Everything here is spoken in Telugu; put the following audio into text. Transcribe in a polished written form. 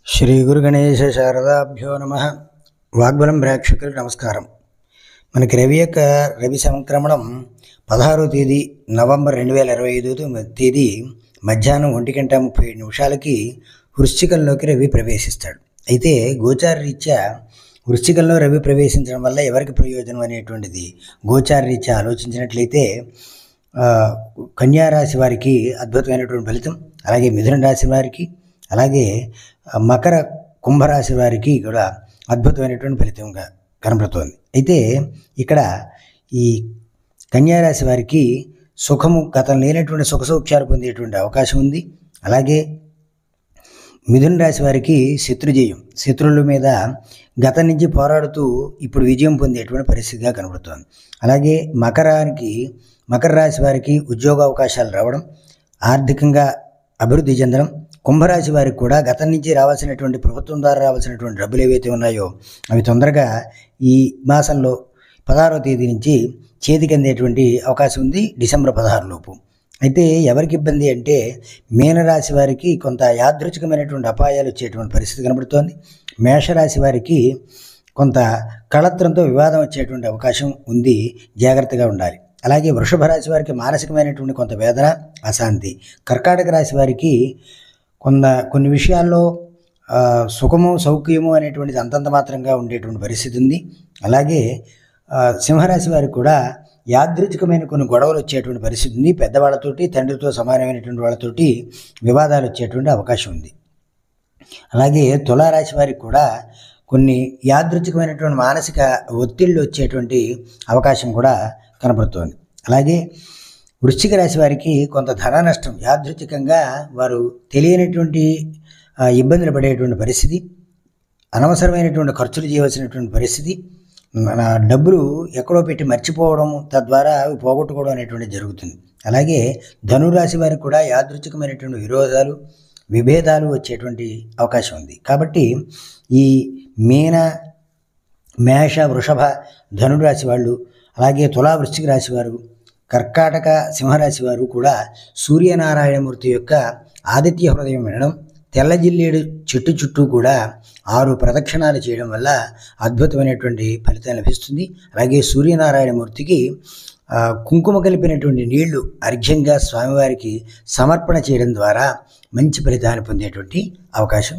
శ్రీ గురు గణేశ శారదాభ్యో నమ. వాగ్బలం ప్రేక్షకులకు నమస్కారం. మనకి రవి సంక్రమణం 16వ తేదీ నవంబర్ 2025 తేదీ మధ్యాహ్నం 1:37 వృశ్చికంలోకి రవి ప్రవేశిస్తాడు. అయితే గోచారరీత్యా వృశ్చికంలో రవి ప్రవేశించడం వల్ల ఎవరికి ప్రయోజనం అనేటువంటిది గోచారరీత్యా ఆలోచించినట్లయితే కన్యారాశి వారికి అద్భుతమైనటువంటి ఫలితం, అలాగే మిథున రాశి వారికి, అలాగే మకర కుంభరాశి వారికి కూడా అద్భుతమైనటువంటి ఫలితంగా కనబడుతోంది. అయితే ఇక్కడ ఈ కన్యారాశి వారికి సుఖము గతం లేనటువంటి సుఖ సౌఖ్యాలు పొందేటువంటి అవకాశం ఉంది. అలాగే మిథున రాశి వారికి శత్రుజయం, శత్రువుల మీద గతం నుంచి పోరాడుతూ ఇప్పుడు విజయం పొందేటువంటి పరిస్థితిగా కనబడుతోంది. అలాగే మకర రాశి వారికి ఉద్యోగ అవకాశాలు రావడం, ఆర్థికంగా అభివృద్ధి చెందడం. కుంభరాశి వారికి కూడా గతం నుంచి రావాల్సినటువంటి ప్రభుత్వం ద్వారా రావాల్సినటువంటి డబ్బులు ఏవైతే ఉన్నాయో అవి తొందరగా ఈ మాసంలో 16వ తేదీ నుంచి చేతికి అందేటువంటి అవకాశం ఉంది, డిసెంబర్ 16 లోపు. అయితే ఎవరికి ఇబ్బంది అంటే మీనరాశి వారికి కొంత యాదృచ్ఛికమైనటువంటి అపాయాలు వచ్చేటువంటి పరిస్థితి కనబడుతోంది. మేషరాశి వారికి కొంత కళత్రంతో వివాదం వచ్చేటువంటి అవకాశం ఉంది, జాగ్రత్తగా ఉండాలి. అలాగే వృషభ రాశి వారికి మానసికమైనటువంటి కొంత వేదన, అశాంతి. కర్కాటక రాశి వారికి కొన్ని విషయాల్లో సుఖము సౌఖ్యము అనేటువంటిది అంతంత మాత్రంగా ఉండేటువంటి పరిస్థితి ఉంది. అలాగే సింహరాశి వారికి కూడా యాదృచ్ఛికమైన కొన్ని గొడవలు వచ్చేటువంటి పరిస్థితి ఉంది. పెద్దవాళ్ళతోటి, తండ్రితో సమానమైనటువంటి వాళ్ళతోటి వివాదాలు వచ్చేటువంటి అవకాశం ఉంది. అలాగే తులారాశి వారికి కూడా కొన్ని యాదృచ్ఛికమైనటువంటి మానసిక ఒత్తిళ్ళు వచ్చేటువంటి అవకాశం కూడా కనబడుతోంది. అలాగే వృశ్చిక రాశి వారికి కొంత ధన నష్టం, యాదృచ్ఛికంగా వారు తెలియనటువంటి ఇబ్బందులు పడేటువంటి పరిస్థితి, అనవసరమైనటువంటి ఖర్చులు చేయవలసినటువంటి పరిస్థితి, మన డబ్బులు ఎక్కడో పెట్టి మర్చిపోవడం, తద్వారా అవి పోగొట్టుకోవడం అనేటువంటి జరుగుతుంది. అలాగే ధనురాశి వారికి కూడా యాదృచ్ఛికమైనటువంటి విరోధాలు, విభేదాలు వచ్చేటువంటి అవకాశం ఉంది. కాబట్టి ఈ మీన, మేష, వృషభ, ధనురాశి వాళ్ళు, అలాగే తులా వృశ్చిక రాశి వారు, కర్కాటక సింహరాశి వారు కూడా సూర్యనారాయణమూర్తి యొక్క ఆదిత్య హృదయం వినడం, తెల్ల జిల్లేడు చెట్టు చుట్టూ కూడా 6 ప్రదక్షిణాలు చేయడం వల్ల అద్భుతమైనటువంటి ఫలితం లభిస్తుంది. అలాగే సూర్యనారాయణమూర్తికి కుంకుమ కలిపినటువంటి నీళ్లు అర్ఘ్యంగా స్వామివారికి సమర్పణ చేయడం ద్వారా మంచి ఫలితాన్ని పొందేటువంటి అవకాశం